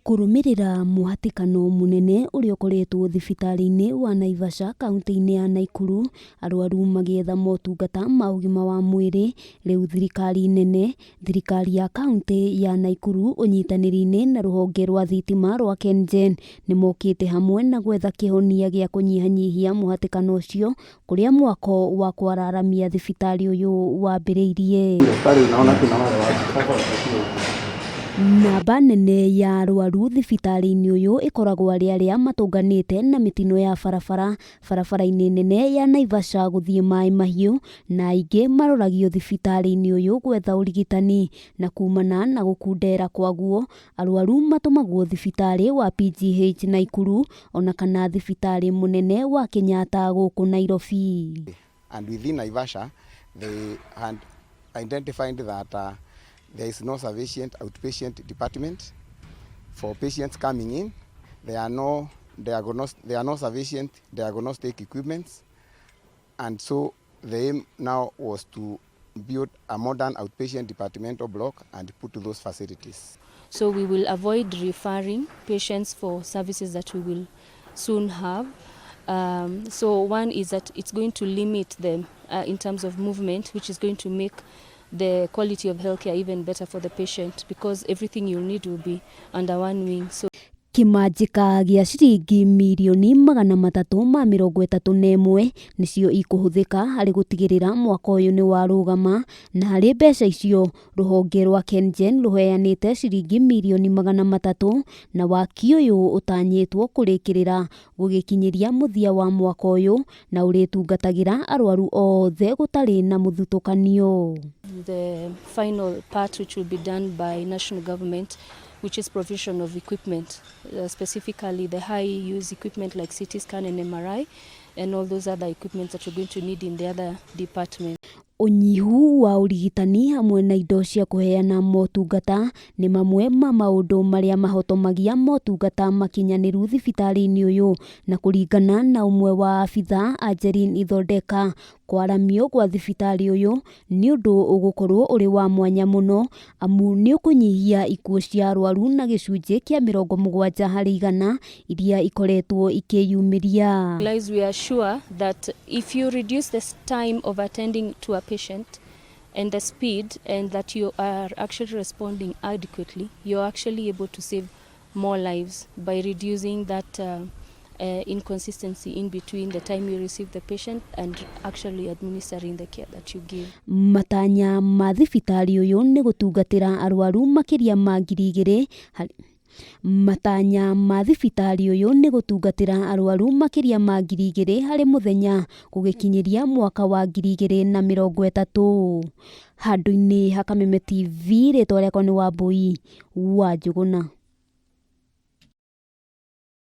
Kurumirira muhatikano munene uria ukoretwo thibitari-ini wa Naivasha kaunti-ini ya Naikuru, arwaru magietha motungata ma ugima wa mwiri. Riu thirikari nene, thirikari ya kaunti ya Naikuru unyitaniri-ini na ruhonge rwa thitima rwa KenGen nimokite hamwe na gwetha kihonia gia kunyihanyihia muhatikano ucio kuria mwako wa kwararamia thibitari uyu wambiriirie. Namba nene ya arwaru thibitari-ini uyu ikoragwo aria matunganite na mitino ya barabara-ini nene ya Naivasha guthie Mai Mahiu, na aingi maroragio thibitari-ini uyu gwetha urigitani, na kumana na gukundera kwaguo arwaru matumagwo thibitari wa PGH Naikuru ona kana thibitari munene wa Kenyatta guku Nairobi. And within Naivasha they had identified that there is no sufficient outpatient department for patients coming in. There are no sufficient diagnostic equipments, and so the aim now was to build a modern outpatient departmental block and put to those facilities. So we will avoid referring patients for services that we will soon have. So one is that it's going to limit them in terms of movement, which is going to make the quality of healthcare even better for the patient, because everything you'll need will be under one wing. So kimanjika gia ciringi mirioni 331 nicio ikuhuthika hari gutigirira mwaka uyu ni warugama, na hari mbeca icio ruhonge rwa KenGen ruheanite ciringi mirioni 300, na waki uyu utanyitwo kurikirira gugikinyiria muthia wa mwaka uyu na uritungatagira arwaru othe gutari na muthutukanio. The final part, which will be done by national government, which is provision of equipment, specifically the high-use equipment like CT scan and MRI, and all those other equipment that you're going to need in the other department. Unyihu wa urigitani hamwe na indo cia kuheana motungata ni mamwe ma maundu maria mahotomagia motungata makinyaniru thibitari-ini uyu, na kuringana na umwe wa abitha Angeline Ithondeka, kwaramio gwa thibitari uyu ni undu ugukorwo uri wa mwanya muno, amu ni ukunyihia ikuo cia arwaru na gicunji kia 70% iria ikoretwo ikiyumiria. We are sure that if you reduce the time of attending to a patient and the speed, and that you are actually responding adequately, you're actually able to save more lives by reducing that inconsistency in between the time you receive the patient and actually administering the care that you give. Matanya ma thibitari uyu ni gutungatira arwaru makiria ma 2,000 Matanya ma thibitari uyu ni gutungatira arwaru makiria ma 2,000 hari muthenya gugikinyiria mwaka wa 2030. Handu-ini ha Kameme TV, ritwa riakwa ni Wambui wa Njuguna.